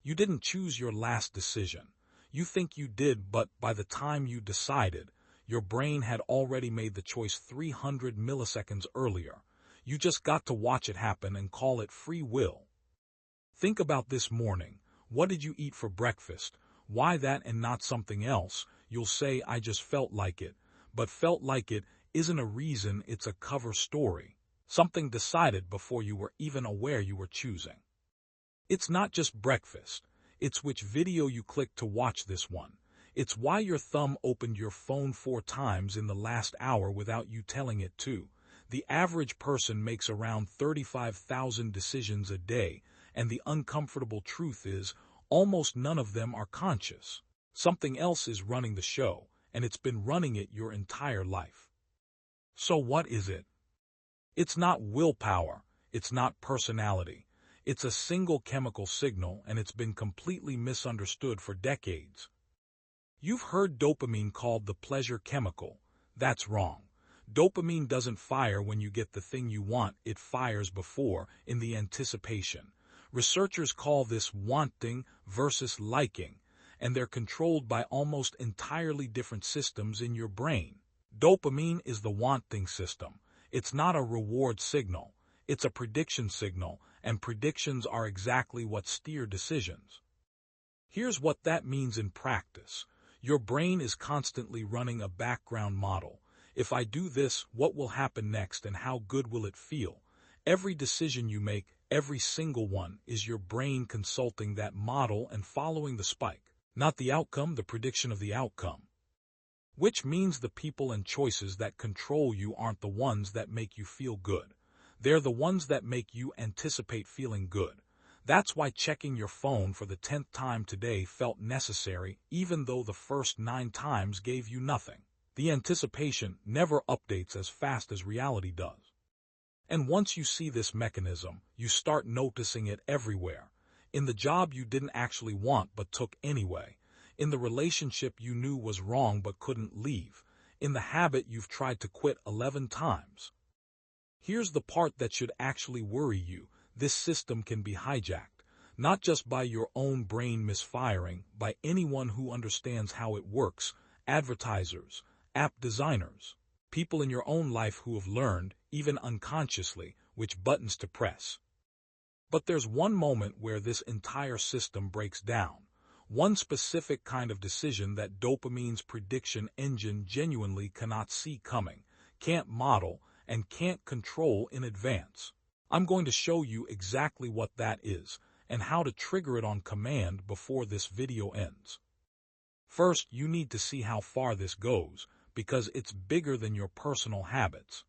You didn't choose your last decision. You think you did, but by the time you decided, your brain had already made the choice 300 milliseconds earlier. You just got to watch it happen and call it free will. Think about this morning. What did you eat for breakfast? Why that and not something else? You'll say, I just felt like it. But felt like it isn't a reason, it's a cover story. Something decided before you were even aware you were choosing. It's not just breakfast. It's which video you clicked to watch this one. It's why your thumb opened your phone 4 times in the last hour without you telling it to. The average person makes around 35,000 decisions a day, and the uncomfortable truth is, almost none of them are conscious. Something else is running the show, and it's been running it your entire life. So what is it? It's not willpower. It's not personality. It's a single chemical signal, and it's been completely misunderstood for decades. You've heard dopamine called the pleasure chemical. That's wrong. Dopamine doesn't fire when you get the thing you want, it fires before, in the anticipation. Researchers call this wanting versus liking, and they're controlled by almost entirely different systems in your brain. Dopamine is the wanting system. It's not a reward signal. It's a prediction signal, and predictions are exactly what steer decisions. Here's what that means in practice. Your brain is constantly running a background model. If I do this, what will happen next and how good will it feel? Every decision you make, every single one, is your brain consulting that model and following the spike. Not the outcome, the prediction of the outcome. Which means the people and choices that control you aren't the ones that make you feel good. They're the ones that make you anticipate feeling good. That's why checking your phone for the 10th time today felt necessary, even though the first 9 times gave you nothing. The anticipation never updates as fast as reality does. And once you see this mechanism, you start noticing it everywhere. In the job you didn't actually want but took anyway. In the relationship you knew was wrong but couldn't leave. In the habit you've tried to quit 11 times. Here's the part that should actually worry you. This system can be hijacked, not just by your own brain misfiring, by anyone who understands how it works, advertisers, app designers, people in your own life who have learned, even unconsciously, which buttons to press. But there's one moment where this entire system breaks down, one specific kind of decision that dopamine's prediction engine genuinely cannot see coming, can't model, and can't control in advance. I'm going to show you exactly what that is, and how to trigger it on command before this video ends. First, you need to see how far this goes, because it's bigger than your personal habits.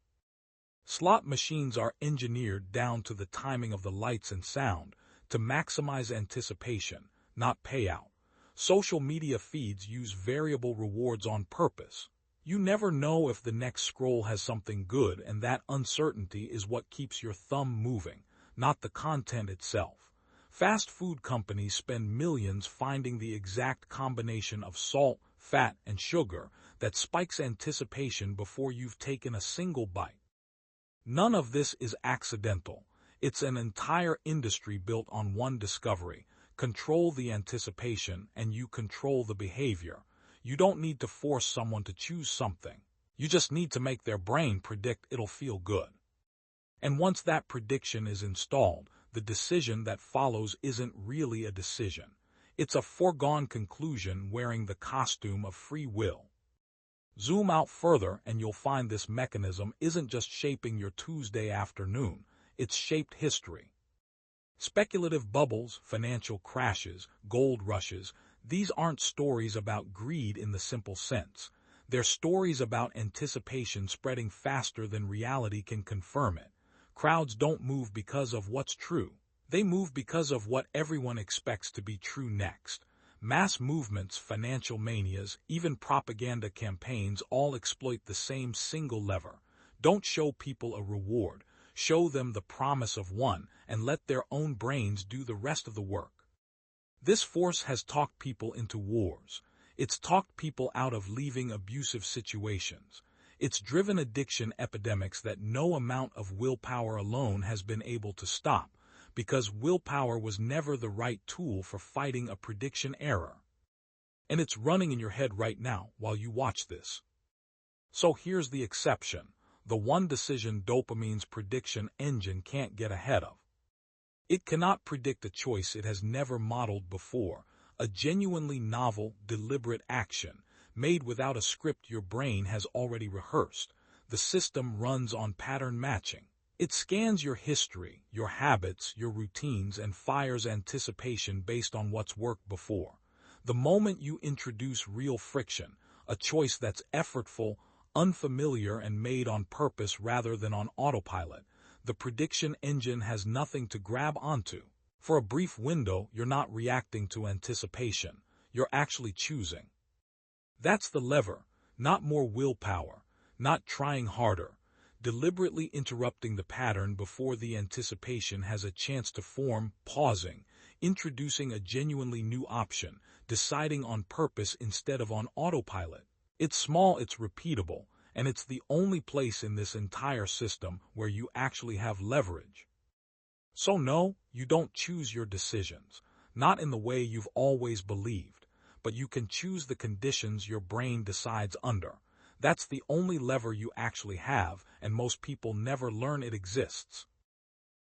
Slot machines are engineered down to the timing of the lights and sound, to maximize anticipation, not payout. Social media feeds use variable rewards on purpose. You never know if the next scroll has something good, and that uncertainty is what keeps your thumb moving, not the content itself. Fast food companies spend millions finding the exact combination of salt, fat, and sugar that spikes anticipation before you've taken a single bite. None of this is accidental. It's an entire industry built on one discovery. Control the anticipation, and you control the behavior. You don't need to force someone to choose something. You just need to make their brain predict it'll feel good. And once that prediction is installed, the decision that follows isn't really a decision. It's a foregone conclusion wearing the costume of free will. Zoom out further and you'll find this mechanism isn't just shaping your Tuesday afternoon, it's shaped history. Speculative bubbles, financial crashes, gold rushes, these aren't stories about greed in the simple sense. They're stories about anticipation spreading faster than reality can confirm it. Crowds don't move because of what's true. They move because of what everyone expects to be true next. Mass movements, financial manias, even propaganda campaigns all exploit the same single lever. Don't show people a reward. Show them the promise of one, and let their own brains do the rest of the work. This force has talked people into wars. It's talked people out of leaving abusive situations. It's driven addiction epidemics that no amount of willpower alone has been able to stop, because willpower was never the right tool for fighting a prediction error. And it's running in your head right now while you watch this. So here's the exception, the one decision dopamine's prediction engine can't get ahead of. It cannot predict a choice it has never modeled before, a genuinely novel, deliberate action, made without a script your brain has already rehearsed. The system runs on pattern matching. It scans your history, your habits, your routines, and fires anticipation based on what's worked before. The moment you introduce real friction, a choice that's effortful, unfamiliar, and made on purpose rather than on autopilot, the prediction engine has nothing to grab onto. For a brief window, you're not reacting to anticipation. You're actually choosing. That's the lever, not more willpower, not trying harder, deliberately interrupting the pattern before the anticipation has a chance to form, pausing, introducing a genuinely new option, deciding on purpose instead of on autopilot. It's small, it's repeatable, and it's the only place in this entire system where you actually have leverage. So no, you don't choose your decisions, not in the way you've always believed, but you can choose the conditions your brain decides under. That's the only lever you actually have, and most people never learn it exists.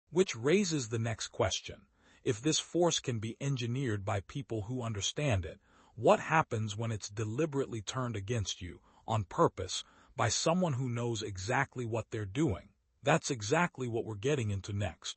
Which raises the next question. If this force can be engineered by people who understand it, what happens when it's deliberately turned against you, on purpose, by someone who knows exactly what they're doing? That's exactly what we're getting into next.